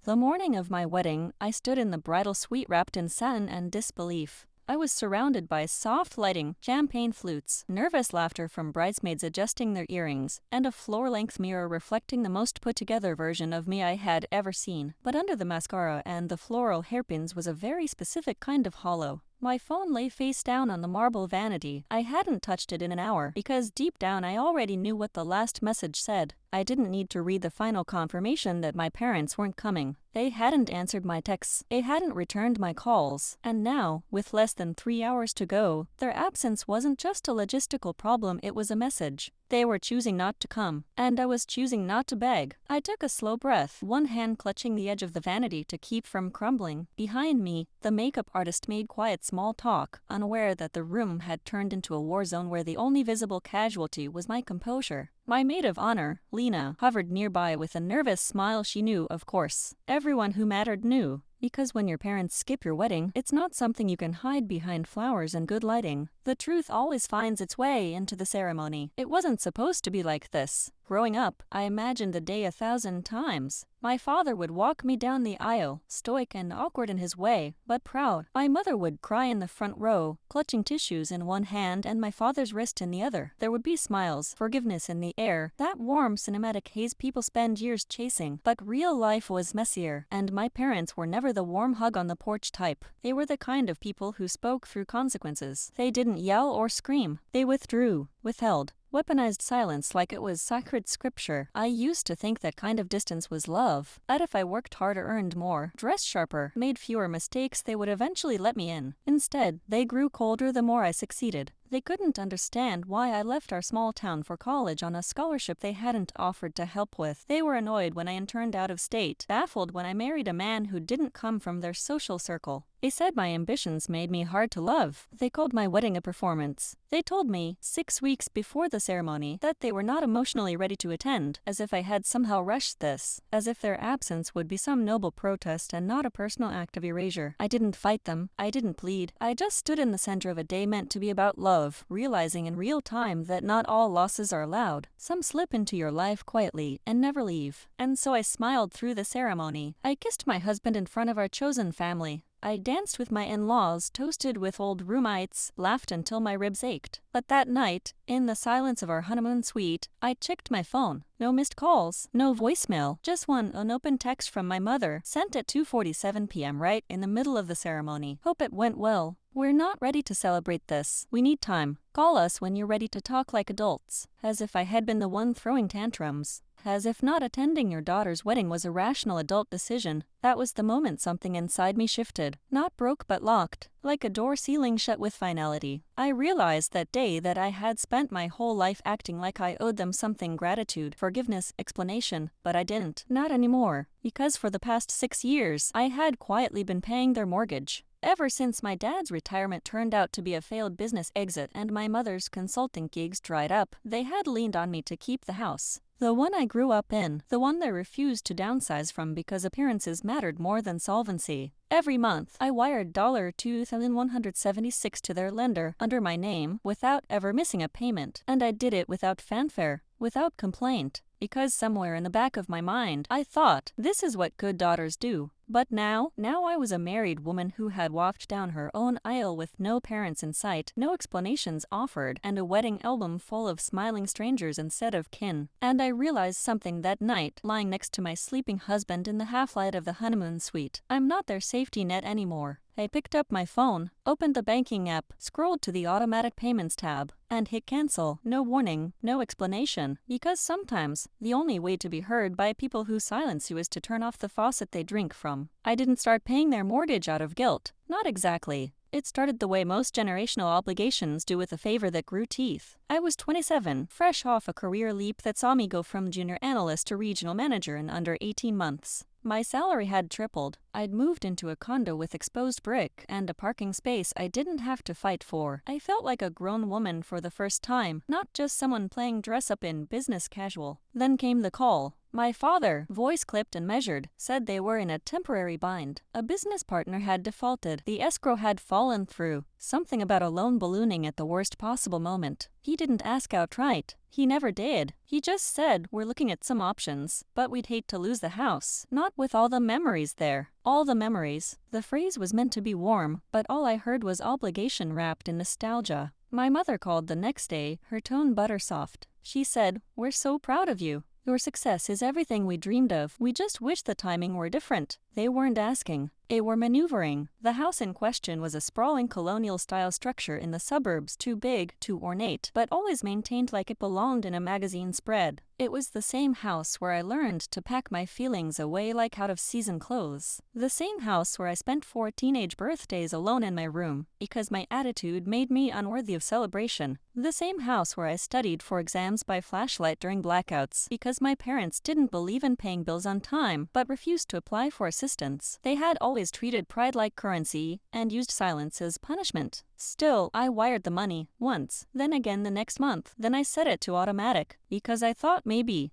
The morning of my wedding, I stood in the bridal suite wrapped in satin and disbelief. I was surrounded by soft lighting, champagne flutes, nervous laughter from bridesmaids adjusting their earrings, and a floor-length mirror reflecting the most put-together version of me I had ever seen. But under the mascara and the floral hairpins was a very specific kind of hollow. My phone lay face down on the marble vanity. I hadn't touched it in an hour because deep down I already knew what the last message said. I didn't need to read the final confirmation that my parents weren't coming. They hadn't answered my texts. They hadn't returned my calls. And now, with less than 3 hours to go, their absence wasn't just a logistical problem, it was a message. They were choosing not to come, and I was choosing not to beg. I took a slow breath, one hand clutching the edge of the vanity to keep from crumbling. Behind me, the makeup artist made quiet small talk, unaware that the room had turned into a war zone where the only visible casualty was my composure. My maid of honor, Lena, hovered nearby with a nervous smile. She knew, of course. Everyone who mattered knew. Because when your parents skip your wedding, it's not something you can hide behind flowers and good lighting. The truth always finds its way into the ceremony. It wasn't supposed to be like this. Growing up, I imagined the day 1,000 times. My father would walk me down the aisle, stoic and awkward in his way, but proud. My mother would cry in the front row, clutching tissues in one hand and my father's wrist in the other. There would be smiles, forgiveness in the air, that warm cinematic haze people spend years chasing. But real life was messier, and my parents were never the warm hug on the porch type. They were the kind of people who spoke through consequences. They didn't yell or scream. They withdrew, withheld. Weaponized silence like it was sacred scripture. I used to think that kind of distance was love. That if I worked harder, earned more, dressed sharper, made fewer mistakes, they would eventually let me in. Instead, they grew colder the more I succeeded. They couldn't understand why I left our small town for college on a scholarship they hadn't offered to help with. They were annoyed when I interned out of state, baffled when I married a man who didn't come from their social circle. They said my ambitions made me hard to love. They called my wedding a performance. They told me, 6 weeks before the ceremony, that they were not emotionally ready to attend, as if I had somehow rushed this, as if their absence would be some noble protest and not a personal act of erasure. I didn't fight them. I didn't plead. I just stood in the center of a day meant to be about love, realizing in real time that not all losses are loud. Some slip into your life quietly and never leave. And so I smiled through the ceremony. I kissed my husband in front of our chosen family. I danced with my in-laws, toasted with old roommates, laughed until my ribs ached. But that night, in the silence of our honeymoon suite, I checked my phone. No missed calls, no voicemail, just one unopened text from my mother, sent at 2:47 p.m. right in the middle of the ceremony. Hope it went well. We're not ready to celebrate this. We need time. Call us when you're ready to talk like adults. As if I had been the one throwing tantrums. As if not attending your daughter's wedding was a rational adult decision. That was the moment something inside me shifted. Not broke but locked, like a door sealing shut with finality. I realized that day that I had spent my whole life acting like I owed them something: gratitude, forgiveness, explanation, but I didn't. Not anymore. Because for the past 6 years, I had quietly been paying their mortgage. Ever since my dad's retirement turned out to be a failed business exit and my mother's consulting gigs dried up, they had leaned on me to keep the house. The one I grew up in, the one they refused to downsize from because appearances mattered more than solvency. Every month, I wired $2,176 to their lender under my name without ever missing a payment, and I did it without fanfare, without complaint. Because somewhere in the back of my mind, I thought, this is what good daughters do. But now I was a married woman who had walked down her own aisle with no parents in sight, no explanations offered, and a wedding album full of smiling strangers instead of kin. And I realized something that night, lying next to my sleeping husband in the half-light of the honeymoon suite. I'm not their safety net anymore. I picked up my phone, opened the banking app, scrolled to the automatic payments tab, and hit cancel. No warning, no explanation. Because sometimes, the only way to be heard by people who silence you is to turn off the faucet they drink from. I didn't start paying their mortgage out of guilt. Not exactly. It started the way most generational obligations do, with a favor that grew teeth. I was 27, fresh off a career leap that saw me go from junior analyst to regional manager in under 18 months. My salary had tripled. I'd moved into a condo with exposed brick and a parking space I didn't have to fight for. I felt like a grown woman for the first time, not just someone playing dress-up in business casual. Then came the call. My father, voice clipped and measured, said they were in a temporary bind. A business partner had defaulted. The escrow had fallen through. Something about a loan ballooning at the worst possible moment. He didn't ask outright. He never did. He just said, we're looking at some options, but we'd hate to lose the house. Not with all the memories there. All the memories. The phrase was meant to be warm, but all I heard was obligation wrapped in nostalgia. My mother called the next day, her tone buttersoft. She said, we're so proud of you. Your success is everything we dreamed of. We just wish the timing were different. They weren't asking. They were maneuvering. The house in question was a sprawling colonial-style structure in the suburbs, too big, too ornate, but always maintained like it belonged in a magazine spread. It was the same house where I learned to pack my feelings away like out-of-season clothes. The same house where I spent 4 teenage birthdays alone in my room, because my attitude made me unworthy of celebration. The same house where I studied for exams by flashlight during blackouts, because my parents didn't believe in paying bills on time, but refused to apply for assistance. They had always treated pride like currency, and used silence as punishment. Still, I wired the money, once, then again the next month, then I set it to automatic, because I thought maybe,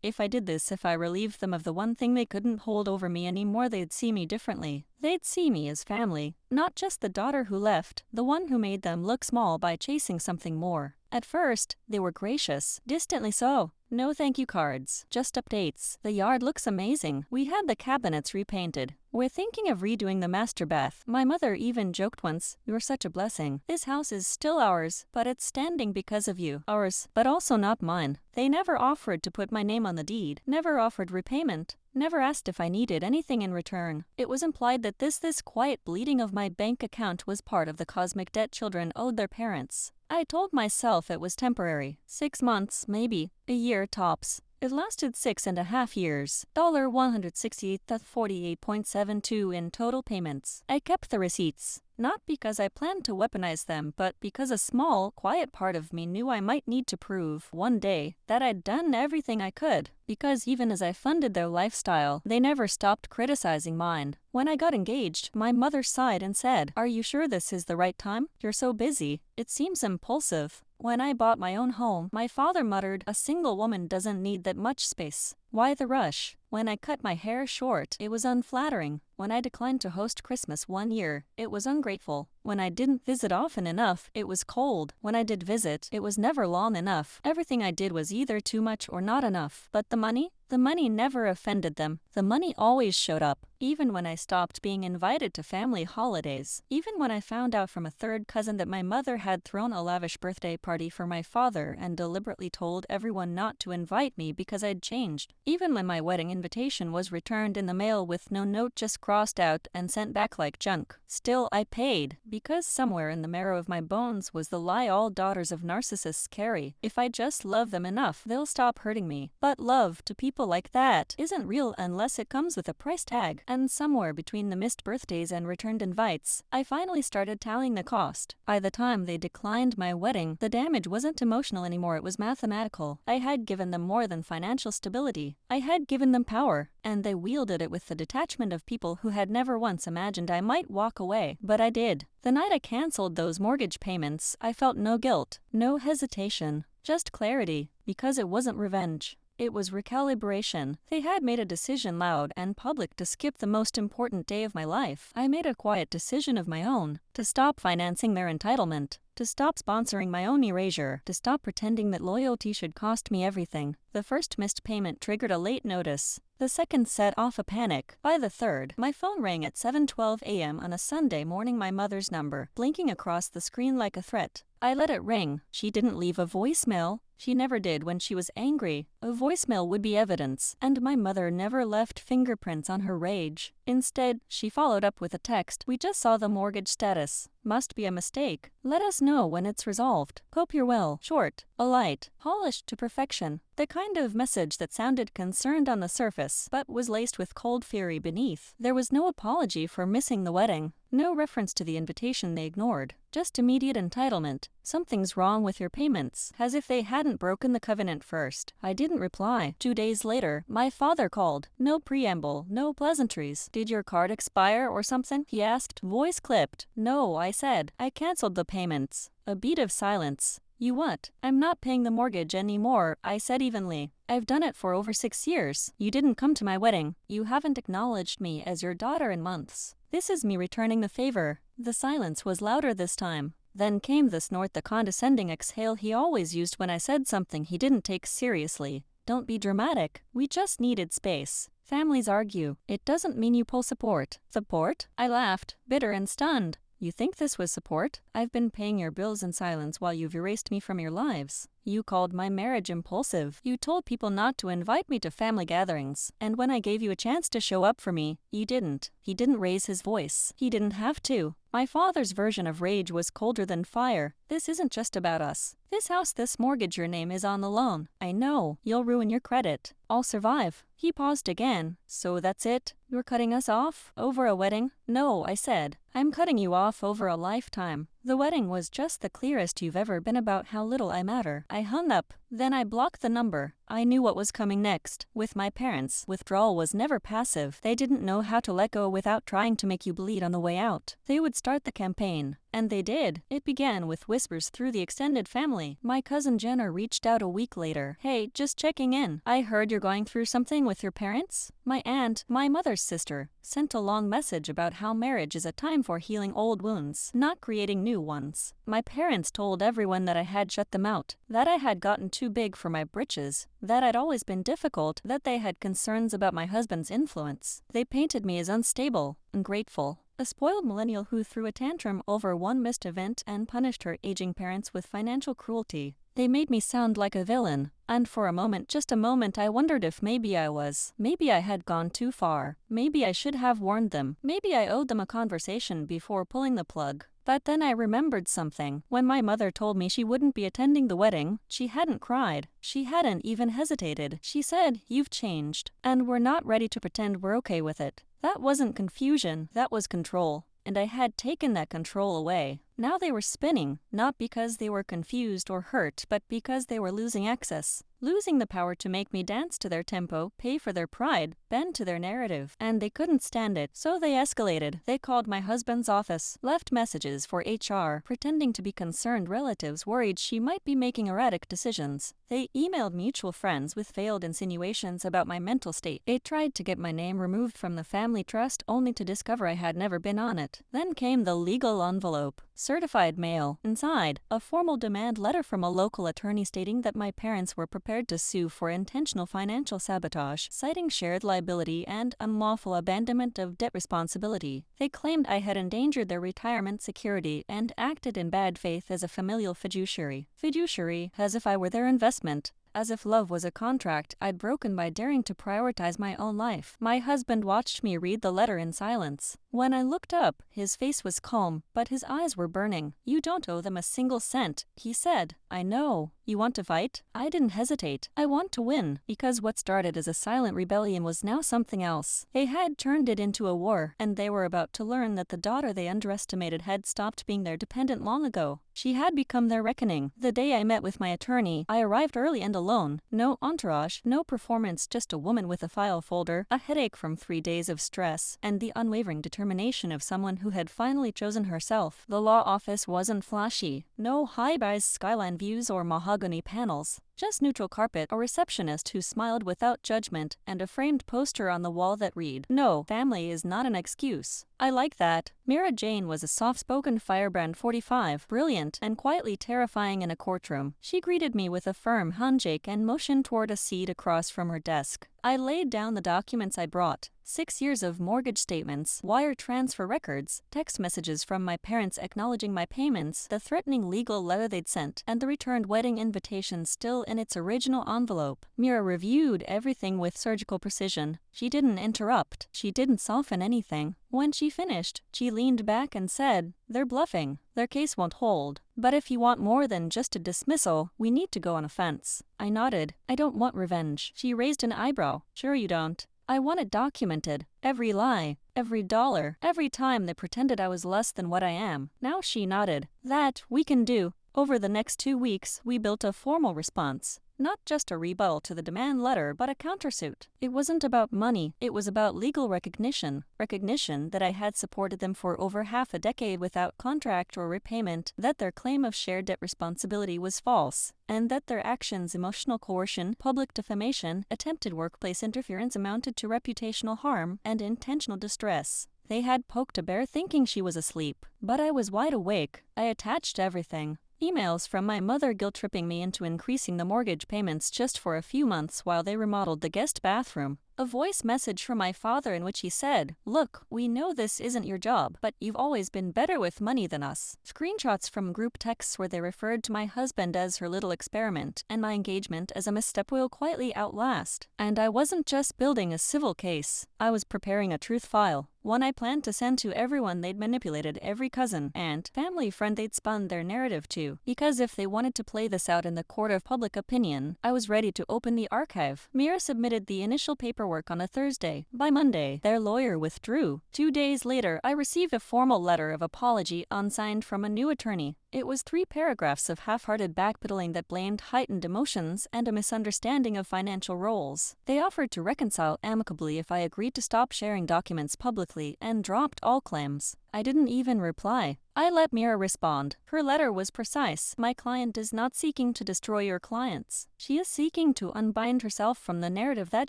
if I did this, if I relieved them of the one thing they couldn't hold over me anymore, they'd see me differently. They'd see me as family, not just the daughter who left, the one who made them look small by chasing something more. At first, they were gracious, distantly so. No thank you cards, just updates. The yard looks amazing. We had the cabinets repainted. We're thinking of redoing the master bath. My mother even joked once, you're such a blessing. This house is still ours, but it's standing because of you. Ours, but also not mine. They never offered to put my name on the deed, never offered repayment, never asked if I needed anything in return. It was implied that this quiet bleeding of my bank account was part of the cosmic debt children owed their parents. I told myself it was temporary. 6 months, maybe. A year tops. It lasted 6.5 years. $168.48.72 in total payments. I kept the receipts. Not because I planned to weaponize them, but because a small, quiet part of me knew I might need to prove, one day, that I'd done everything I could. Because even as I funded their lifestyle, they never stopped criticizing mine. When I got engaged, my mother sighed and said, "Are you sure this is the right time? You're so busy. It seems impulsive." When I bought my own home, my father muttered, "A single woman doesn't need that much space. Why the rush?" When I cut my hair short, it was unflattering. When I declined to host Christmas one year, it was ungrateful. When I didn't visit often enough, it was cold. When I did visit, it was never long enough. Everything I did was either too much or not enough. But the money? The money never offended them. The money always showed up, even when I stopped being invited to family holidays. Even when I found out from a third cousin that my mother had thrown a lavish birthday party for my father and deliberately told everyone not to invite me because I'd changed. Even when my wedding invitation was returned in the mail with no note, just crossed out and sent back like junk. Still, I paid, because somewhere in the marrow of my bones was the lie all daughters of narcissists carry. If I just love them enough, they'll stop hurting me. But love to people like that isn't real unless it comes with a price tag. And somewhere between the missed birthdays and returned invites, I finally started tallying the cost. By the time they declined my wedding, the damage wasn't emotional anymore, it was mathematical. I had given them more than financial stability. I had given them power, and they wielded it with the detachment of people who had never once imagined I might walk away. But I did. The night I canceled those mortgage payments, I felt no guilt, no hesitation, just clarity, because it wasn't revenge. It was recalibration. They had made a decision loud and public to skip the most important day of my life. I made a quiet decision of my own, to stop financing their entitlement, to stop sponsoring my own erasure, to stop pretending that loyalty should cost me everything. The first missed payment triggered a late notice. The second set off a panic. By the third, my phone rang at 7:12 a.m. on a Sunday morning, my mother's number, blinking across the screen like a threat. I let it ring. She didn't leave a voicemail. She never did when she was angry. A voicemail would be evidence, and my mother never left fingerprints on her rage. Instead, she followed up with a text. "We just saw the mortgage status. Must be a mistake. Let us know when it's resolved. Hope you're well." Short, polite, polished to perfection. The kind of message that sounded concerned on the surface, but was laced with cold fury beneath. There was no apology for missing the wedding. No reference to the invitation they ignored. Just immediate entitlement. "Something's wrong with your payments." As if they hadn't broken the covenant first. I didn't reply. 2 days later, my father called. No preamble, no pleasantries. "Did your card expire or something?" he asked, voice clipped. "No," I said. "I canceled the payments." A beat of silence. You what? I'm not paying the mortgage anymore, I said evenly. I've done it for over 6 years. You didn't come to my wedding. You haven't acknowledged me as your daughter in months. This is me returning the favor. The silence was louder this time. Then came the snort, the condescending exhale he always used when I said something he didn't take seriously. Don't be dramatic. We just needed space. Families argue. It doesn't mean you pull support. Support? I laughed, bitter and stunned. You think this was support? I've been paying your bills in silence while you've erased me from your lives. You called my marriage impulsive. You told people not to invite me to family gatherings. And when I gave you a chance to show up for me, you didn't. He didn't raise his voice. He didn't have to. My father's version of rage was colder than fire. This isn't just about us. This house, this mortgage, your name is on the loan. I know. You'll ruin your credit. I'll survive. He paused again. So that's it? You're cutting us off? Over a wedding? No, I said. I'm cutting you off over a lifetime. The wedding was just the clearest you've ever been about how little I matter. I hung up. Then I blocked the number. I knew what was coming next. With my parents, withdrawal was never passive. They didn't know how to let go without trying to make you bleed on the way out. They would start the campaign. And they did. It began with whispers through the extended family. My cousin Jenna reached out a week later. Hey, just checking in. I heard you're going through something with your parents? My aunt, my mother's sister, sent a long message about how marriage is a time for healing old wounds, not creating new ones. My parents told everyone that I had shut them out, that I had gotten too big for my britches, that I'd always been difficult, that they had concerns about my husband's influence. They painted me as unstable, ungrateful, a spoiled millennial who threw a tantrum over one missed event and punished her aging parents with financial cruelty. They made me sound like a villain, and for a moment, just a moment, I wondered if maybe I was. Maybe I had gone too far. Maybe I should have warned them. Maybe I owed them a conversation before pulling the plug. But then I remembered something. When my mother told me she wouldn't be attending the wedding, she hadn't cried. She hadn't even hesitated. She said, "You've changed, and we're not ready to pretend we're okay with it." That wasn't confusion, that was control. And I had taken that control away. Now they were spinning, not because they were confused or hurt, but because they were losing access. Losing the power to make me dance to their tempo, pay for their pride, bend to their narrative. And they couldn't stand it, so they escalated. They called my husband's office, left messages for HR, pretending to be concerned relatives worried she might be making erratic decisions. They emailed mutual friends with veiled insinuations about my mental state. They tried to get my name removed from the family trust, only to discover I had never been on it. Then came the legal envelope. Certified mail. Inside, a formal demand letter from a local attorney stating that my parents were prepared to sue for intentional financial sabotage, citing shared liability and unlawful abandonment of debt responsibility. They claimed I had endangered their retirement security and acted in bad faith as a familial fiduciary. Fiduciary, as if I were their investment. As if love was a contract I'd broken by daring to prioritize my own life. My husband watched me read the letter in silence. When I looked up, his face was calm, but his eyes were burning. "You don't owe them a single cent," he said. "I know. You want to fight?" I didn't hesitate. I want to win, because what started as a silent rebellion was now something else. They had turned it into a war, and they were about to learn that the daughter they underestimated had stopped being their dependent long ago. She had become their reckoning. The day I met with my attorney, I arrived early and alone. No entourage, no performance, just a woman with a file folder, a headache from 3 days of stress, and the unwavering determination of someone who had finally chosen herself. The law office wasn't flashy. No high-rise skyline views or mahogany panels. Just neutral carpet, a receptionist who smiled without judgment, and a framed poster on the wall that read, "No, family is not an excuse." I like that. Mira Jane was a soft-spoken firebrand 45, brilliant and quietly terrifying in a courtroom. She greeted me with a firm handshake and motioned toward a seat across from her desk. I laid down the documents I brought. 6 years of mortgage statements, wire transfer records, text messages from my parents acknowledging my payments, the threatening legal letter they'd sent, and the returned wedding invitation still in its original envelope. Mira reviewed everything with surgical precision. She didn't interrupt. She didn't soften anything. When she finished, she leaned back and said, "They're bluffing. Their case won't hold. But if you want more than just a dismissal, we need to go on offense." I nodded. "I don't want revenge." She raised an eyebrow. "Sure you don't." "I want it documented. Every lie, every dollar, every time they pretended I was less than what I am." Now she nodded. "That we can do." Over the next 2 weeks, we built a formal response. Not just a rebuttal to the demand letter, but a countersuit. It wasn't about money, it was about legal recognition. Recognition that I had supported them for over half a decade without contract or repayment, that their claim of shared debt responsibility was false, and that their actions, emotional coercion, public defamation, attempted workplace interference amounted to reputational harm and intentional distress. They had poked a bear thinking she was asleep, but I was wide awake. I attached everything. Emails from my mother guilt-tripping me into increasing the mortgage payments just for a few months while they remodeled the guest bathroom. A voice message from my father in which he said, "Look, we know this isn't your job, but you've always been better with money than us." Screenshots from group texts where they referred to my husband as her little experiment and my engagement as a misstep will quietly outlast. And I wasn't just building a civil case. I was preparing a truth file. One I planned to send to everyone they'd manipulated, every cousin and family friend they'd spun their narrative to. Because if they wanted to play this out in the court of public opinion, I was ready to open the archive. Mira submitted the initial paperwork on a Thursday. By Monday, their lawyer withdrew. 2 days later, I received a formal letter of apology unsigned from a new attorney. It was 3 paragraphs of half-hearted backpedaling that blamed heightened emotions and a misunderstanding of financial roles. They offered to reconcile amicably if I agreed to stop sharing documents publicly and dropped all claims. I didn't even reply. I let Mira respond. Her letter was precise. My client is not seeking to destroy your clients. She is seeking to unbind herself from the narrative that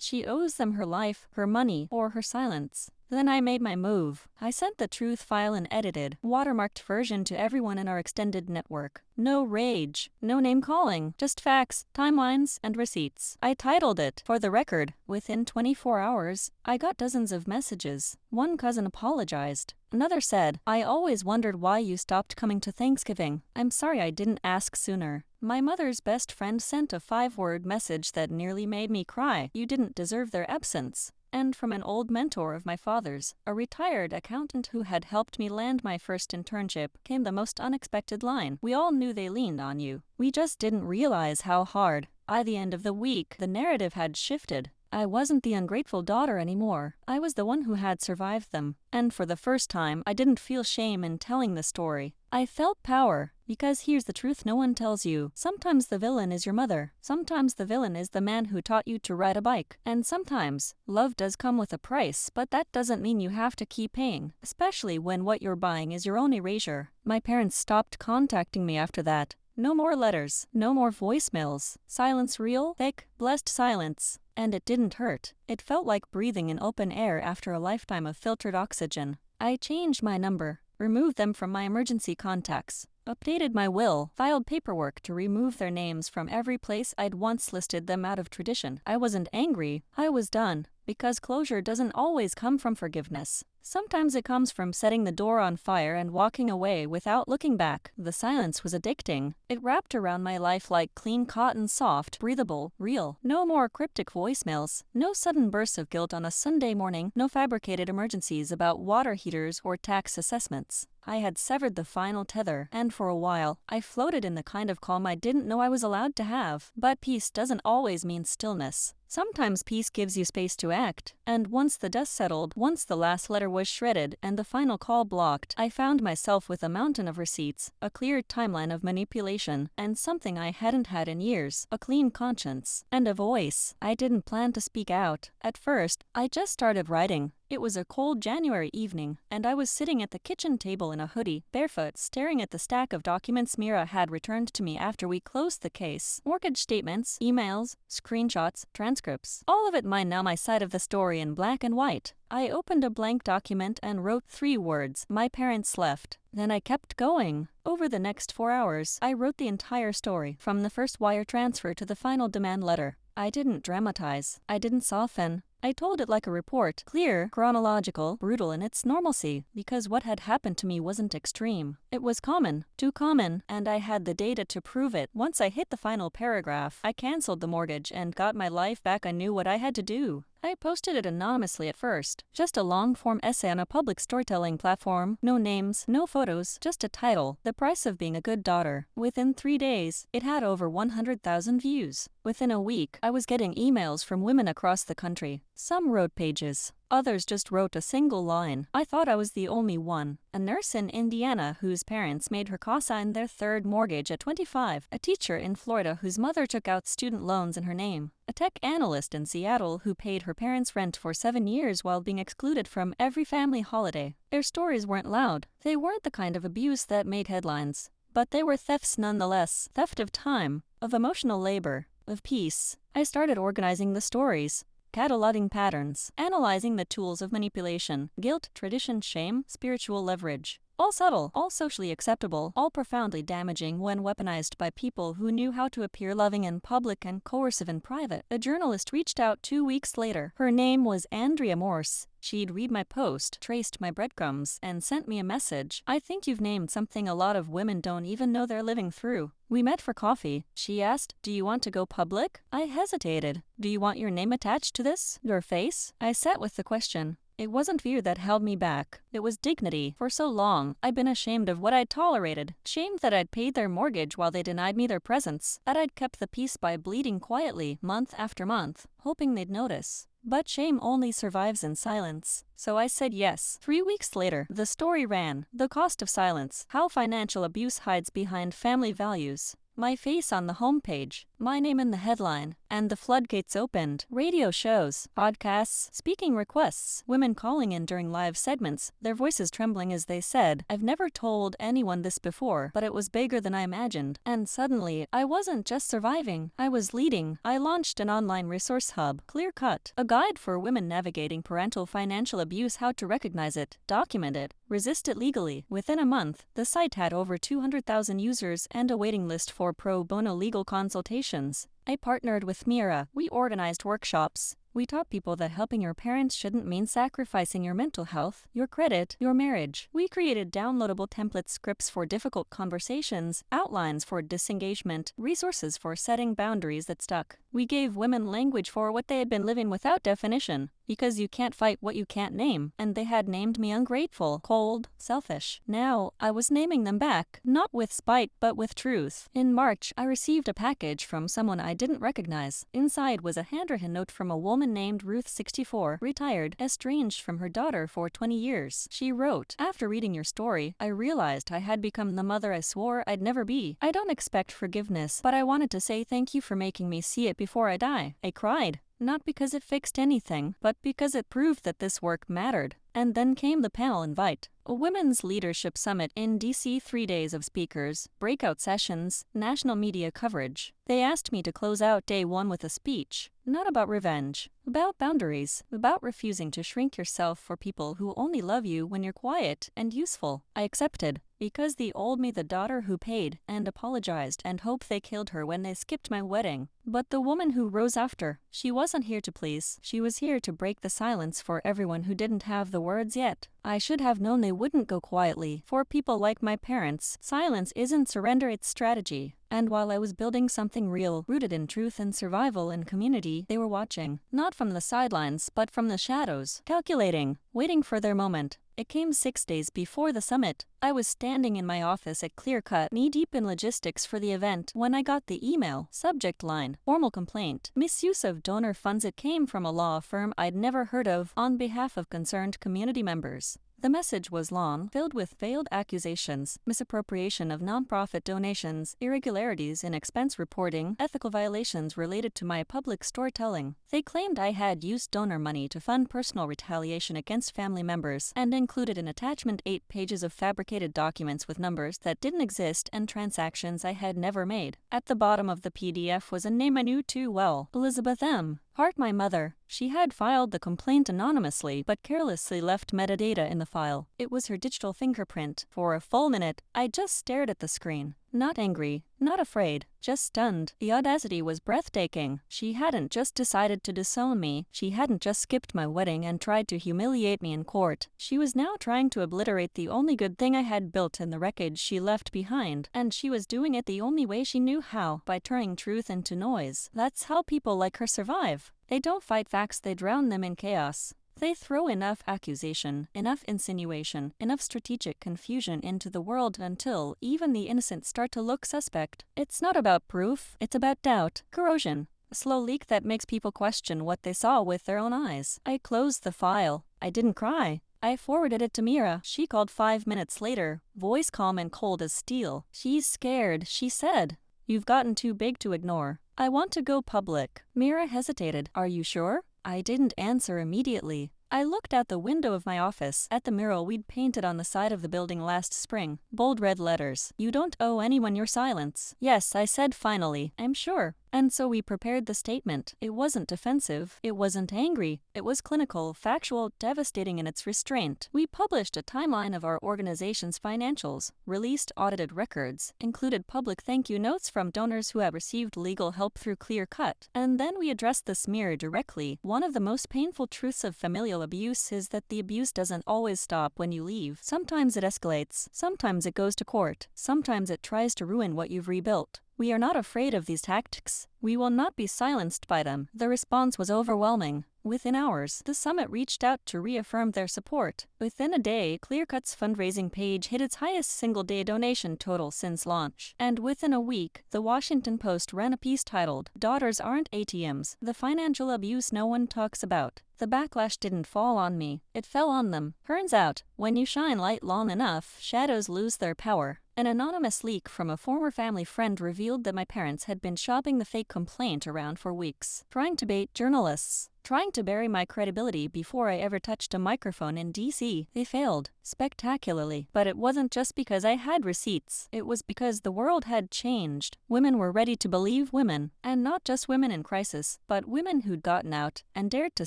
she owes them her life, her money, or her silence. Then I made my move. I sent the truth file and edited, watermarked version to everyone in our extended network. No rage, no name calling, just facts, timelines, and receipts. I titled it, "For the Record." Within 24 hours, I got dozens of messages. One cousin apologized. Another said, "I always wondered why you stopped coming to Thanksgiving. I'm sorry I didn't ask sooner." My mother's best friend sent a 5-word message that nearly made me cry. "You didn't deserve their absence." And from an old mentor of my father's, a retired accountant who had helped me land my first internship, came the most unexpected line, "We all knew they leaned on you. We just didn't realize how hard." By the end of the week, the narrative had shifted. I wasn't the ungrateful daughter anymore. I was the one who had survived them. And for the first time, I didn't feel shame in telling the story. I felt power. Because here's the truth no one tells you. Sometimes the villain is your mother. Sometimes the villain is the man who taught you to ride a bike. And sometimes, love does come with a price, but that doesn't mean you have to keep paying. Especially when what you're buying is your own erasure. My parents stopped contacting me after that. No more letters. No more voicemails. Silence real, thick, blessed silence. And it didn't hurt. It felt like breathing in open air after a lifetime of filtered oxygen. I changed my number, removed them from my emergency contacts, updated my will, filed paperwork to remove their names from every place I'd once listed them out of tradition. I wasn't angry. I was done. Because closure doesn't always come from forgiveness. Sometimes it comes from setting the door on fire and walking away without looking back. The silence was addicting. It wrapped around my life like clean cotton, soft, breathable, real. No more cryptic voicemails. No sudden bursts of guilt on a Sunday morning. No fabricated emergencies about water heaters or tax assessments. I had severed the final tether, and for a while, I floated in the kind of calm I didn't know I was allowed to have. But peace doesn't always mean stillness. Sometimes peace gives you space to act. And once the dust settled, once the last letter was shredded and the final call blocked, I found myself with a mountain of receipts, a clear timeline of manipulation, and something I hadn't had in years, a clean conscience, and a voice. I didn't plan to speak out. At first, I just started writing. It was a cold January evening, and I was sitting at the kitchen table in a hoodie, barefoot, staring at the stack of documents Mira had returned to me after we closed the case. Mortgage statements, emails, screenshots, transcripts. All of it mined now my side of the story in black and white. I opened a blank document and wrote 3 words, "My parents left." Then I kept going. Over the next 4 hours, I wrote the entire story, from the first wire transfer to the final demand letter. I didn't dramatize. I didn't soften. I told it like a report, clear, chronological, brutal in its normalcy, because what had happened to me wasn't extreme. It was common, too common, and I had the data to prove it. Once I hit the final paragraph, I canceled the mortgage and got my life back. I knew what I had to do. I posted it anonymously at first, just a long-form essay on a public storytelling platform, no names, no photos, just a title, "The Price of Being a Good Daughter." Within 3 days, it had over 100,000 views. Within a week, I was getting emails from women across the country, Some wrote pages. Others just wrote a single line. I thought I was the only one. A nurse in Indiana whose parents made her co-sign their third mortgage at 25. A teacher in Florida whose mother took out student loans in her name. A tech analyst in Seattle who paid her parents' rent for 7 years while being excluded from every family holiday. Their stories weren't loud. They weren't the kind of abuse that made headlines. But they were thefts nonetheless. Theft of time, of emotional labor, of peace. I started organizing the stories, cataloging patterns, analyzing the tools of manipulation, guilt, tradition, shame, spiritual leverage. All subtle, all socially acceptable, all profoundly damaging when weaponized by people who knew how to appear loving in public and coercive in private. A journalist reached out 2 weeks later. Her name was Andrea Morse. She'd read my post, traced my breadcrumbs, and sent me a message. I think you've named something a lot of women don't even know they're living through. We met for coffee. She asked, do you want to go public? I hesitated. Do you want your name attached to this? Your face? I sat with the question. It wasn't fear that held me back. It was dignity. For so long, I'd been ashamed of what I'd tolerated. Shamed that I'd paid their mortgage while they denied me their presence. That I'd kept the peace by bleeding quietly, month after month, hoping they'd notice. But shame only survives in silence. So I said yes. 3 weeks later, the story ran. The Cost of Silence. How Financial Abuse Hides Behind Family Values. My face on the homepage, my name in the headline, and the floodgates opened. Radio shows, podcasts, speaking requests, women calling in during live segments, their voices trembling as they said, I've never told anyone this before, but it was bigger than I imagined. And suddenly, I wasn't just surviving, I was leading. I launched an online resource hub, Clear Cut, a guide for women navigating parental financial abuse, how to recognize it, document it, resist it legally. Within a month, the site had over 200,000 users and a waiting list for pro bono legal consultations. I partnered with Mira. We organized workshops. We taught people that helping your parents shouldn't mean sacrificing your mental health, your credit, your marriage. We created downloadable template scripts for difficult conversations, outlines for disengagement, resources for setting boundaries that stuck. We gave women language for what they had been living without definition, because you can't fight what you can't name, and they had named me ungrateful, cold, selfish. Now, I was naming them back, not with spite but with truth. In March, I received a package from someone I didn't recognize. Inside was a handwritten note from a woman named Ruth, 64, retired, estranged from her daughter for 20 years. She wrote, after reading your story, I realized I had become the mother I swore I'd never be. I don't expect forgiveness, but I wanted to say thank you for making me see it before I die. I cried. Not because it fixed anything, but because it proved that this work mattered. And then came the panel invite. A women's leadership summit in DC, 3 days of speakers, breakout sessions, national media coverage. They asked me to close out day 1 with a speech, not about revenge, about boundaries, about refusing to shrink yourself for people who only love you when you're quiet and useful. I accepted, because they owed me the daughter who paid and apologized and hoped they killed her when they skipped my wedding. But the woman who rose after, she wasn't here to please. She was here to break the silence for everyone who didn't have the words yet. I should have known they wouldn't go quietly. For people like my parents, silence isn't surrender, it's strategy. And while I was building something real, rooted in truth and survival and community, they were watching. Not from the sidelines, but from the shadows. Calculating, waiting for their moment. It came 6 days before the summit. I was standing in my office at Clearcut, knee-deep in logistics for the event, when I got the email. Subject line, formal complaint. Misuse of donor funds. It came from a law firm I'd never heard of, on behalf of concerned community members. The message was long, filled with veiled accusations, misappropriation of nonprofit donations, irregularities in expense reporting, ethical violations related to my public storytelling. They claimed I had used donor money to fund personal retaliation against family members, and included in attachment 8 pages of fabricated documents with numbers that didn't exist and transactions I had never made. At the bottom of the PDF was a name I knew too well, Elizabeth M. Hart, my mother. She had filed the complaint anonymously, but carelessly left metadata in the file. It was her digital fingerprint. For a full minute, I just stared at the screen. Not angry, not afraid, just stunned. The audacity was breathtaking. She hadn't just decided to disown me. She hadn't just skipped my wedding and tried to humiliate me in court. She was now trying to obliterate the only good thing I had built in the wreckage she left behind. And she was doing it the only way she knew how, by turning truth into noise. That's how people like her survive. They don't fight facts, they drown them in chaos. They throw enough accusation, enough insinuation, enough strategic confusion into the world until even the innocent start to look suspect. It's not about proof, it's about doubt, corrosion. A slow leak that makes people question what they saw with their own eyes. I closed the file. I didn't cry. I forwarded it to Mira. She called 5 minutes later, voice calm and cold as steel. She's scared, she said. You've gotten too big to ignore. I want to go public. Mira hesitated. Are you sure? I didn't answer immediately. I looked out the window of my office, at the mural we'd painted on the side of the building last spring. Bold red letters. You don't owe anyone your silence. Yes, I said finally. I'm sure. And so we prepared the statement. It wasn't defensive. It wasn't angry. It was clinical, factual, devastating in its restraint. We published a timeline of our organization's financials, released audited records, included public thank you notes from donors who had received legal help through Clear Cut, and then we addressed the smear directly. One of the most painful truths of familial abuse is that the abuse doesn't always stop when you leave. Sometimes it escalates. Sometimes it goes to court. Sometimes it tries to ruin what you've rebuilt. We are not afraid of these tactics. We will not be silenced by them. The response was overwhelming. Within hours, the summit reached out to reaffirm their support. Within a day, Clearcut's fundraising page hit its highest single-day donation total since launch. And within a week, the Washington Post ran a piece titled, "Daughters Aren't ATMs, the Financial Abuse No One Talks About." The backlash didn't fall on me. It fell on them. Turns out, when you shine light long enough, shadows lose their power. An anonymous leak from a former family friend revealed that my parents had been shopping the fake complaint around for weeks, trying to bait journalists, trying to bury my credibility before I ever touched a microphone in DC. They failed, spectacularly. But it wasn't just because I had receipts. It was because the world had changed. Women were ready to believe women, and not just women in crisis, but women who'd gotten out and dared to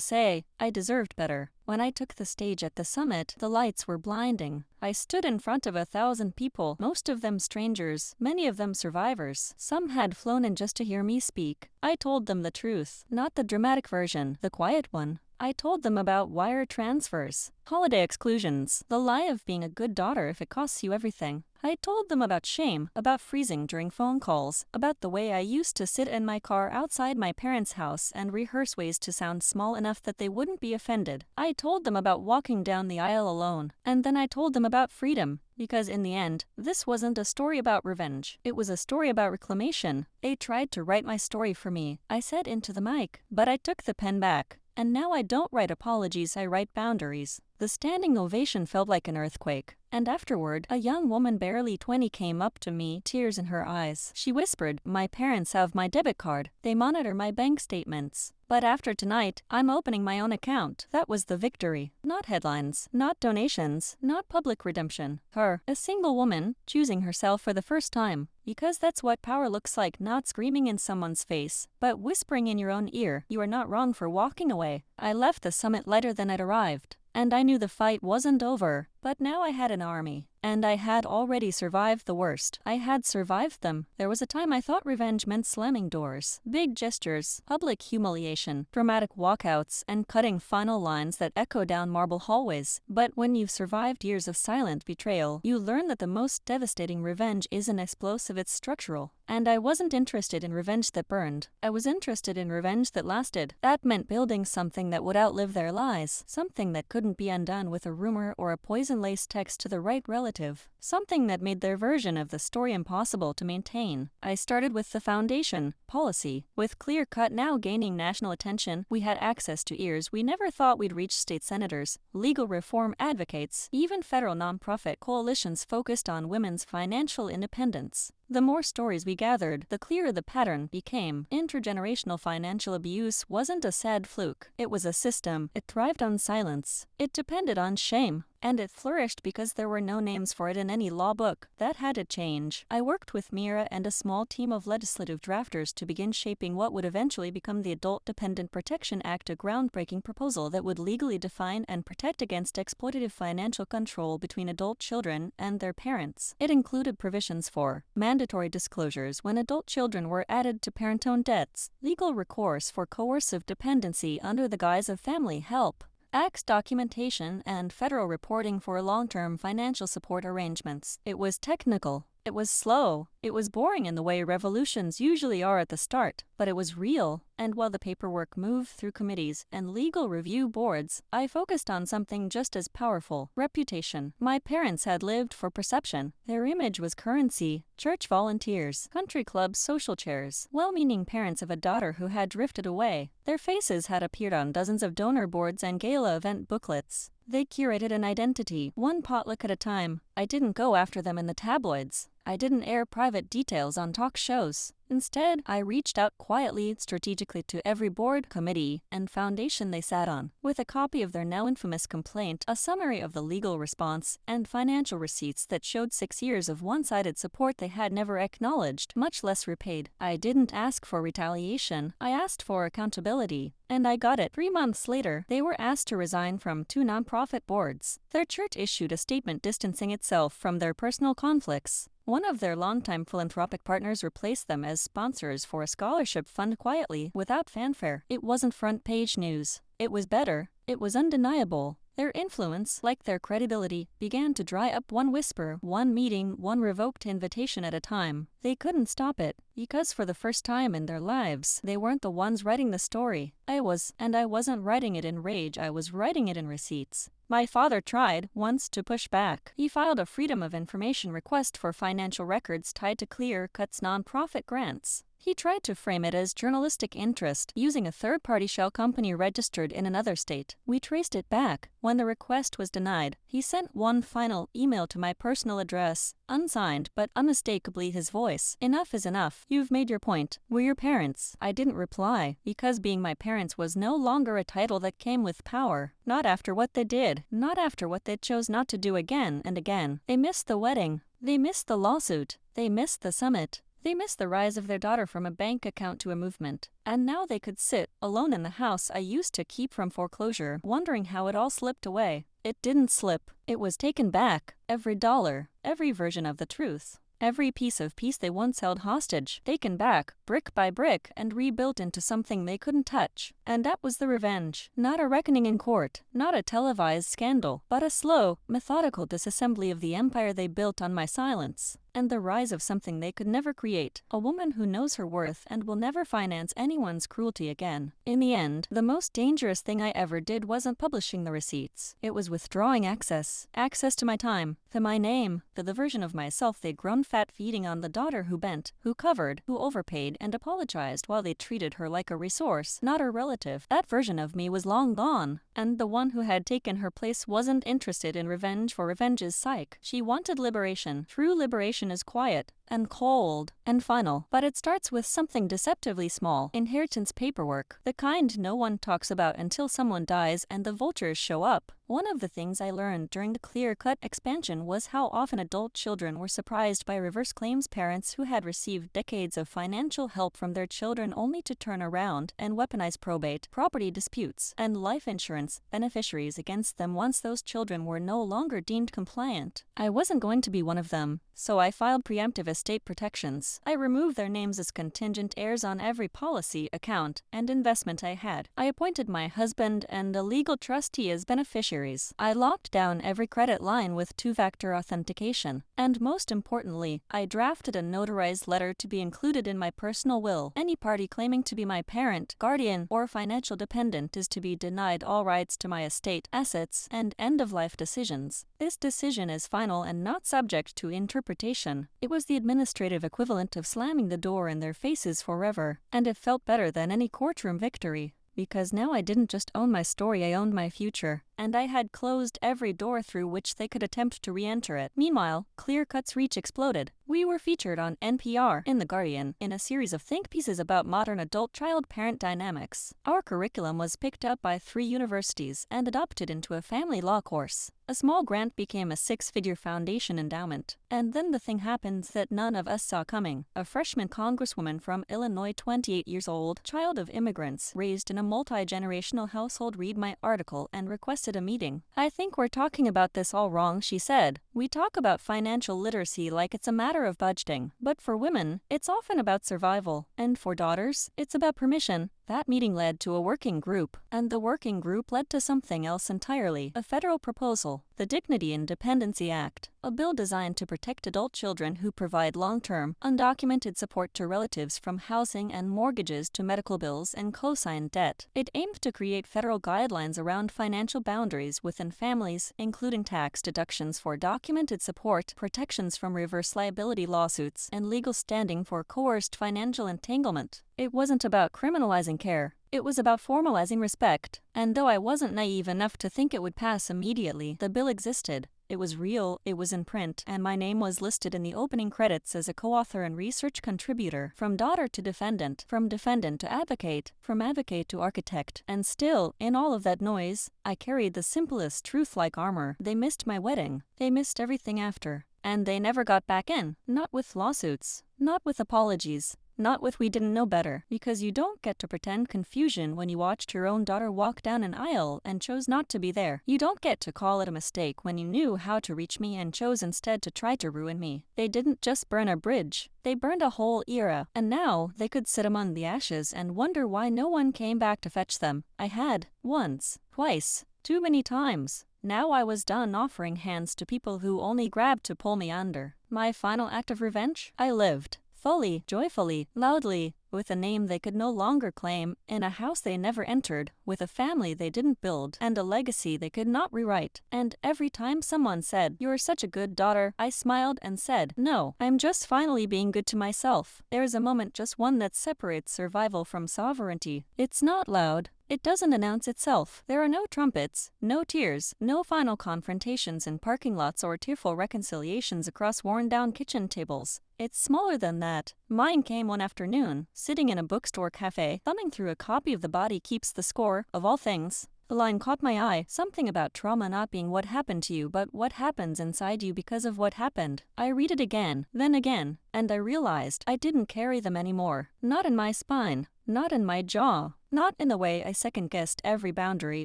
say, I deserved better. When I took the stage at the summit, the lights were blinding. I stood in front of 1,000 people, most of them strangers, many of them survivors. Some had flown in just to hear me speak. I told them the truth, not the dramatic version, the quiet one. I told them about wire transfers, holiday exclusions, the lie of being a good daughter if it costs you everything. I told them about shame, about freezing during phone calls, about the way I used to sit in my car outside my parents' house and rehearse ways to sound small enough that they wouldn't be offended. I told them about walking down the aisle alone. And then I told them about freedom. Because in the end, this wasn't a story about revenge. It was a story about reclamation. They tried to write my story for me. I said into the mic, but I took the pen back. And now I don't write apologies, I write boundaries. The standing ovation felt like an earthquake. And afterward, a young woman barely 20 came up to me, tears in her eyes. She whispered, my parents have my debit card. They monitor my bank statements. But after tonight, I'm opening my own account. That was the victory. Not headlines, not donations, not public redemption. Her, a single woman, choosing herself for the first time. Because that's what power looks like, not screaming in someone's face, but whispering in your own ear, you are not wrong for walking away. I left the summit lighter than I'd arrived. And I knew the fight wasn't over, but now I had an army. And I had already survived the worst. I had survived them. There was a time I thought revenge meant slamming doors, big gestures, public humiliation, dramatic walkouts, and cutting final lines that echo down marble hallways. But when you've survived years of silent betrayal, you learn that the most devastating revenge isn't explosive, it's structural. And I wasn't interested in revenge that burned. I was interested in revenge that lasted. That meant building something that would outlive their lies, something that couldn't be undone with a rumor or a poison-laced text to the right relative, something that made their version of the story impossible to maintain. I started with the foundation, policy. With Clear Cut now gaining national attention, we had access to ears we never thought we'd reach: state senators, legal reform advocates, even federal nonprofit coalitions focused on women's financial independence. The more stories we gathered, the clearer the pattern became. Intergenerational financial abuse wasn't a sad fluke. It was a system. It thrived on silence. It depended on shame. And it flourished because there were no names for it in any law book. That had to change. I worked with Mira and a small team of legislative drafters to begin shaping what would eventually become the Adult Dependent Protection Act, a groundbreaking proposal that would legally define and protect against exploitative financial control between adult children and their parents. It included provisions for mandatory disclosures when adult children were added to parent-owned debts, legal recourse for coercive dependency under the guise of family help, ACTS documentation, and federal reporting for long-term financial support arrangements. It was technical. It was slow. It was boring in the way revolutions usually are at the start, but it was real, and while the paperwork moved through committees and legal review boards, I focused on something just as powerful: reputation. My parents had lived for perception. Their image was currency: church volunteers, country club social chairs, well-meaning parents of a daughter who had drifted away. Their faces had appeared on dozens of donor boards and gala event booklets. They curated an identity, one potluck at a time. I didn't go after them in the tabloids. I didn't air private details on talk shows. Instead, I reached out quietly, strategically to every board, committee, and foundation they sat on, with a copy of their now infamous complaint, a summary of the legal response, and financial receipts that showed 6 years of one-sided support they had never acknowledged, much less repaid. I didn't ask for retaliation. I asked for accountability. And I got it. 3 months later, they were asked to resign from 2 nonprofit boards. Their church issued a statement distancing itself from their personal conflicts. One of their longtime philanthropic partners replaced them as sponsors for a scholarship fund quietly, without fanfare. It wasn't front-page news. It was better. It was undeniable. Their influence, like their credibility, began to dry up, one whisper, one meeting, one revoked invitation at a time. They couldn't stop it, because for the first time in their lives, they weren't the ones writing the story. I was, and I wasn't writing it in rage, I was writing it in receipts. My father tried, once, to push back. He filed a Freedom of Information request for financial records tied to Clear Cut's nonprofit grants. He tried to frame it as journalistic interest, using a third-party shell company registered in another state. We traced it back. When the request was denied, he sent one final email to my personal address, unsigned but unmistakably his voice. "Enough is enough. You've made your point. We're your parents." I didn't reply, because being my parents was no longer a title that came with power. Not after what they did. Not after what they chose not to do again and again. They missed the wedding. They missed the lawsuit. They missed the summit. They missed the rise of their daughter from a bank account to a movement. And now they could sit, alone in the house I used to keep from foreclosure, wondering how it all slipped away. It didn't slip. It was taken back. Every dollar. Every version of the truth. Every piece of peace they once held hostage, taken back, brick by brick, and rebuilt into something they couldn't touch. And that was the revenge. Not a reckoning in court, not a televised scandal, but a slow, methodical disassembly of the empire they built on my silence. And the rise of something they could never create, a woman who knows her worth and will never finance anyone's cruelty again. In the end, the most dangerous thing I ever did wasn't publishing the receipts. It was withdrawing access. Access to my time, to my name, to the version of myself they'd grown fat feeding on the daughter who bent, who covered, who overpaid and apologized while they treated her like a resource, not a relative. That version of me was long gone. And the one who had taken her place wasn't interested in revenge for revenge's sake. She wanted liberation. True liberation is quiet and cold and final, but it starts with something deceptively small: inheritance paperwork, the kind no one talks about until someone dies and the vultures show up. One of the things I learned during the clear-cut expansion was how often adult children were surprised by reverse claims parents who had received decades of financial help from their children only to turn around and weaponize probate, property disputes, and life insurance beneficiaries against them once those children were no longer deemed compliant. I wasn't going to be one of them, so I filed preemptive estate protections. I removed their names as contingent heirs on every policy, account, and investment I had. I appointed my husband and a legal trustee as beneficiaries. I locked down every credit line with two-factor authentication. And most importantly, I drafted a notarized letter to be included in my personal will. Any party claiming to be my parent, guardian, or financial dependent is to be denied all rights to my estate, assets, and end-of-life decisions. This decision is final and not subject to interpretation. It was the administrative equivalent of slamming the door in their faces forever, and it felt better than any courtroom victory. Because now I didn't just own my story, I owned my future. And I had closed every door through which they could attempt to re-enter it. Meanwhile, Clear Cut's reach exploded. We were featured on NPR, in The Guardian, in a series of think pieces about modern adult-child-parent dynamics. Our curriculum was picked up by 3 universities and adopted into a family law course. A small grant became a 6-figure foundation endowment. And then the thing happened that none of us saw coming. A freshman congresswoman from Illinois, 28 years old, child of immigrants, raised in a multi-generational household, read my article and requested a meeting. "I think we're talking about this all wrong," she said. "We talk about financial literacy like it's a matter of budgeting. But for women, it's often about survival. And for daughters, it's about permission. That meeting led to a working group, and the working group led to something else entirely, a federal proposal, the Dignity and Dependency Act, a bill designed to protect adult children who provide long-term, undocumented support to relatives, from housing and mortgages to medical bills and co-signed debt. It aimed to create federal guidelines around financial boundaries within families, including tax deductions for documented support, protections from reverse liability lawsuits, and legal standing for coerced financial entanglement. It wasn't about criminalizing care. It was about formalizing respect. And though I wasn't naive enough to think it would pass immediately, the bill existed. It was real, it was in print, and my name was listed in the opening credits as a co-author and research contributor. From daughter to defendant, from defendant to advocate, from advocate to architect. And still, in all of that noise, I carried the simplest truth-like armor. They missed my wedding. They missed everything after. And they never got back in. Not with lawsuits. Not with apologies. Not with "we didn't know better," because you don't get to pretend confusion when you watched your own daughter walk down an aisle and chose not to be there. You don't get to call it a mistake when you knew how to reach me and chose instead to try to ruin me. They didn't just burn a bridge. They burned a whole era, and now they could sit among the ashes and wonder why no one came back to fetch them. I had. Once. Twice. Too many times. Now I was done offering hands to people who only grabbed to pull me under. My final act of revenge? I lived. Fully, joyfully, loudly, with a name they could no longer claim, in a house they never entered, with a family they didn't build, and a legacy they could not rewrite. And every time someone said, "You're such a good daughter," I smiled and said, "No, I'm just finally being good to myself." There's a moment, just one, that separates survival from sovereignty. It's not loud. It doesn't announce itself. There are no trumpets, no tears, no final confrontations in parking lots or tearful reconciliations across worn-down kitchen tables. It's smaller than that. Mine came one afternoon, sitting in a bookstore cafe, thumbing through a copy of The Body Keeps the Score, of all things. A line caught my eye, something about trauma not being what happened to you, but what happens inside you because of what happened. I read it again, then again, and I realized I didn't carry them anymore. Not in my spine. Not in my jaw. Not in the way I second-guessed every boundary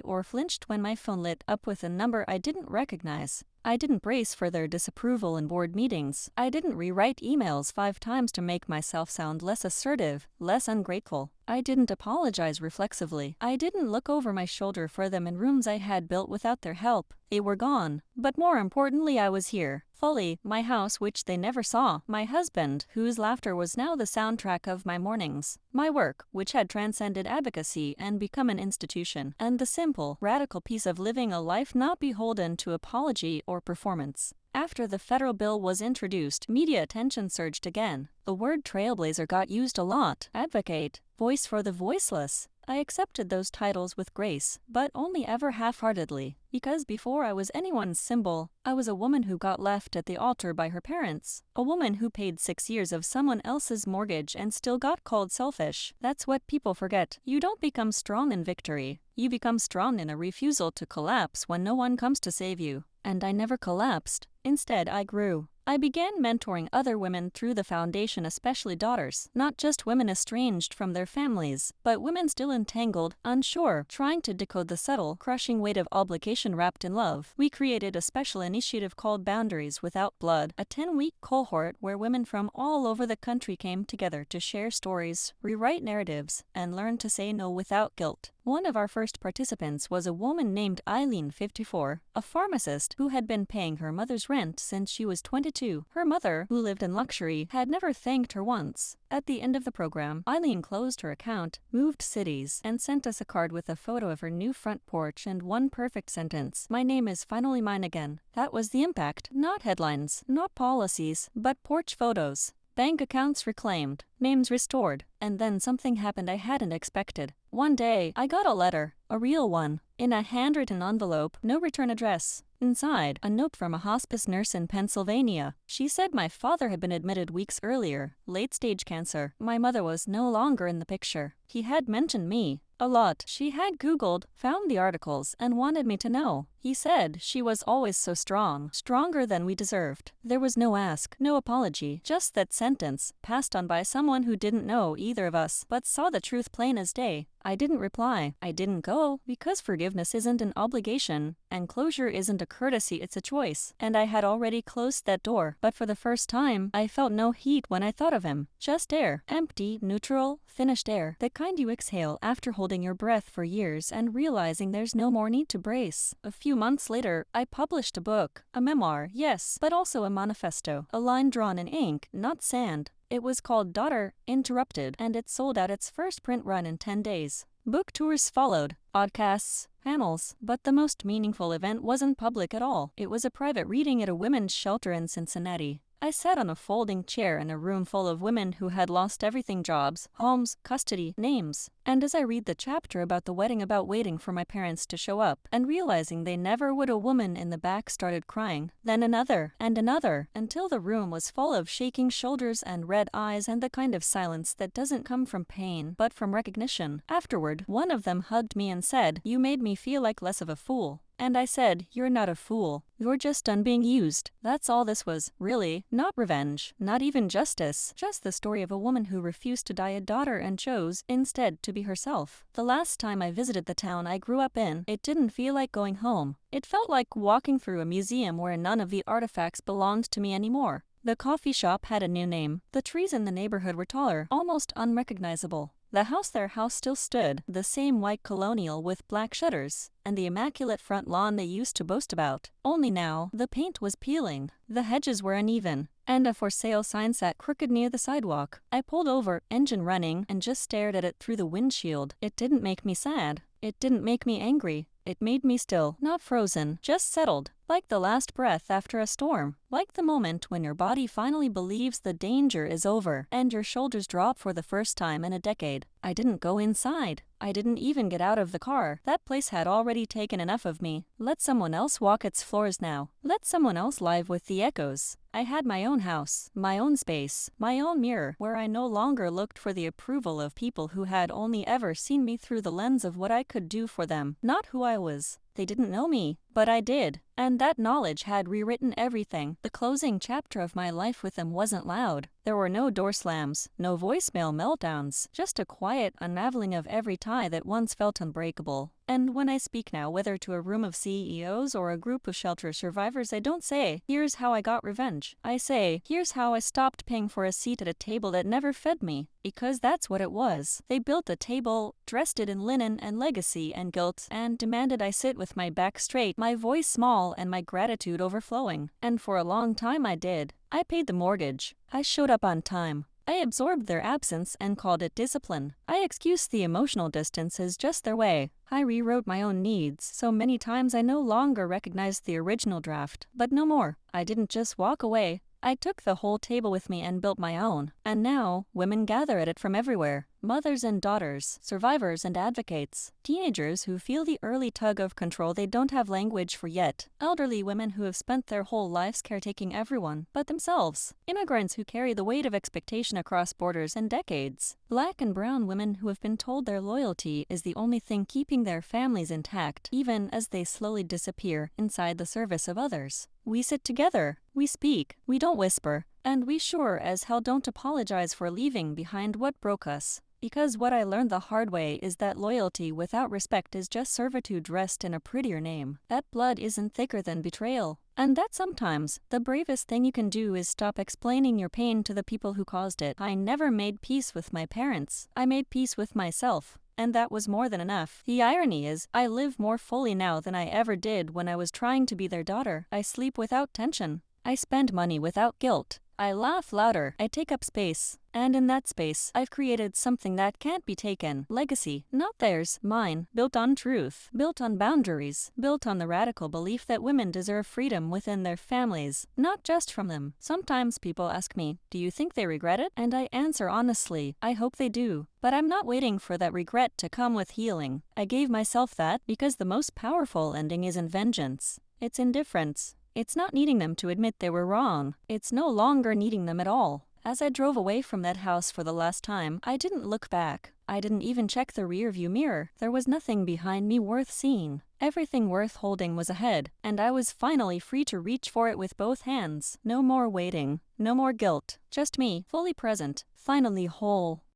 or flinched when my phone lit up with a number I didn't recognize. I didn't brace for their disapproval in board meetings. I didn't rewrite emails 5 times to make myself sound less assertive, less ungrateful. I didn't apologize reflexively. I didn't look over my shoulder for them in rooms I had built without their help. They were gone. But more importantly, I was here. Fully, my house which they never saw, my husband, whose laughter was now the soundtrack of my mornings, my work, which had transcended advocacy and become an institution, and the simple, radical piece of living a life not beholden to apology or performance. After the federal bill was introduced, media attention surged again. The word trailblazer got used a lot. Advocate, voice for the voiceless. I accepted those titles with grace, but only ever half-heartedly, because before I was anyone's symbol, I was a woman who got left at the altar by her parents, a woman who paid 6 years of someone else's mortgage and still got called selfish. That's what people forget. You don't become strong in victory. You become strong in a refusal to collapse when no one comes to save you. And I never collapsed. Instead, I grew. I began mentoring other women through the foundation, especially daughters, not just women estranged from their families, but women still entangled, unsure, trying to decode the subtle, crushing weight of obligation wrapped in love. We created a special initiative called Boundaries Without Blood, a 10-week cohort where women from all over the country came together to share stories, rewrite narratives, and learn to say no without guilt. One of our first participants was a woman named Eileen, 54, a pharmacist who had been paying her mother's rent since she was 22. Her mother, who lived in luxury, had never thanked her once. At the end of the program, Eileen closed her account, moved cities, and sent us a card with a photo of her new front porch and one perfect sentence: "My name is finally mine again." That was the impact. Not headlines, not policies, but porch photos. Bank accounts reclaimed, names restored, and then something happened I hadn't expected. One day, I got a letter, a real one, in a handwritten envelope, no return address. Inside, a note from a hospice nurse in Pennsylvania. She said my father had been admitted weeks earlier, late-stage cancer. My mother was no longer in the picture. He had mentioned me. A lot. She had Googled, found the articles, and wanted me to know. He said she was always so strong, stronger than we deserved. There was no ask, no apology, just that sentence, passed on by someone who didn't know either of us, but saw the truth plain as day. I didn't reply. I didn't go, because forgiveness isn't an obligation, and closure isn't a courtesy, it's a choice. And I had already closed that door. But for the first time, I felt no heat when I thought of him. Just air. Empty, neutral, finished air that kind you exhale after holding your breath for years and realizing there's no more need to brace. A few months later, I published a book, a memoir, yes, but also a manifesto, a line drawn in ink, not sand. It was called Daughter, Interrupted, and it sold out its first print run in 10 days. Book tours followed, podcasts, panels, but the most meaningful event wasn't public at all. It was a private reading at a women's shelter in Cincinnati. I sat on a folding chair in a room full of women who had lost everything: jobs, homes, custody, names. And as I read the chapter about the wedding, about waiting for my parents to show up and realizing they never would, a woman in the back started crying. Then another, and another, until the room was full of shaking shoulders and red eyes and the kind of silence that doesn't come from pain but from recognition. Afterward, one of them hugged me and said, "You made me feel like less of a fool." And I said, "You're not a fool. You're just done being used." That's all this was, really. Not revenge, not even justice, just the story of a woman who refused to die a daughter and chose, instead, to be herself. The last time I visited the town I grew up in, it didn't feel like going home. It felt like walking through a museum where none of the artifacts belonged to me anymore. The coffee shop had a new name. The trees in the neighborhood were taller, almost unrecognizable. The house, their house, still stood, the same white colonial with black shutters, and the immaculate front lawn they used to boast about. Only now, the paint was peeling, the hedges were uneven, and a for sale sign sat crooked near the sidewalk. I pulled over, engine running, and just stared at it through the windshield. It didn't make me sad. It didn't make me angry. It made me still, not frozen, just settled, like the last breath after a storm, like the moment when your body finally believes the danger is over and your shoulders drop for the first time in a decade. I didn't go inside. I didn't even get out of the car. That place had already taken enough of me. Let someone else walk its floors now. Let someone else live with the echoes. I had my own house, my own space, my own mirror, where I no longer looked for the approval of people who had only ever seen me through the lens of what I could do for them, not who I was. They didn't know me, but I did, and that knowledge had rewritten everything. The closing chapter of my life with them wasn't loud. There were no door slams, no voicemail meltdowns, just a quiet unraveling of every tie that once felt unbreakable. And when I speak now, whether to a room of CEOs or a group of shelter survivors, I don't say, "Here's how I got revenge." I say, "Here's how I stopped paying for a seat at a table that never fed me." Because that's what it was. They built a table, dressed it in linen and legacy and guilt, and demanded I sit with my back straight, my voice small, and my gratitude overflowing. And for a long time I did. I paid the mortgage. I showed up on time. I absorbed their absence and called it discipline. I excused the emotional distance as just their way. I rewrote my own needs so many times I no longer recognized the original draft. But no more. I didn't just walk away. I took the whole table with me and built my own. And now, women gather at it from everywhere. Mothers and daughters, survivors and advocates, teenagers who feel the early tug of control they don't have language for yet, elderly women who have spent their whole lives caretaking everyone but themselves, immigrants who carry the weight of expectation across borders and decades, Black and brown women who have been told their loyalty is the only thing keeping their families intact, even as they slowly disappear inside the service of others. We sit together, we speak, we don't whisper, and we sure as hell don't apologize for leaving behind what broke us. Because what I learned the hard way is that loyalty without respect is just servitude dressed in a prettier name. That blood isn't thicker than betrayal. And that sometimes, the bravest thing you can do is stop explaining your pain to the people who caused it. I never made peace with my parents. I made peace with myself. And that was more than enough. The irony is, I live more fully now than I ever did when I was trying to be their daughter. I sleep without tension. I spend money without guilt. I laugh louder. I take up space. And in that space, I've created something that can't be taken. Legacy. Not theirs, mine. Built on truth. Built on boundaries. Built on the radical belief that women deserve freedom within their families, not just from them. Sometimes people ask me, do you think they regret it? And I answer honestly, I hope they do. But I'm not waiting for that regret to come with healing. I gave myself that because the most powerful ending isn't vengeance. It's indifference. It's not needing them to admit they were wrong. It's no longer needing them at all. As I drove away from that house for the last time, I didn't look back. I didn't even check the rearview mirror. There was nothing behind me worth seeing. Everything worth holding was ahead, and I was finally free to reach for it with both hands. No more waiting. No more guilt. Just me, fully present, finally whole.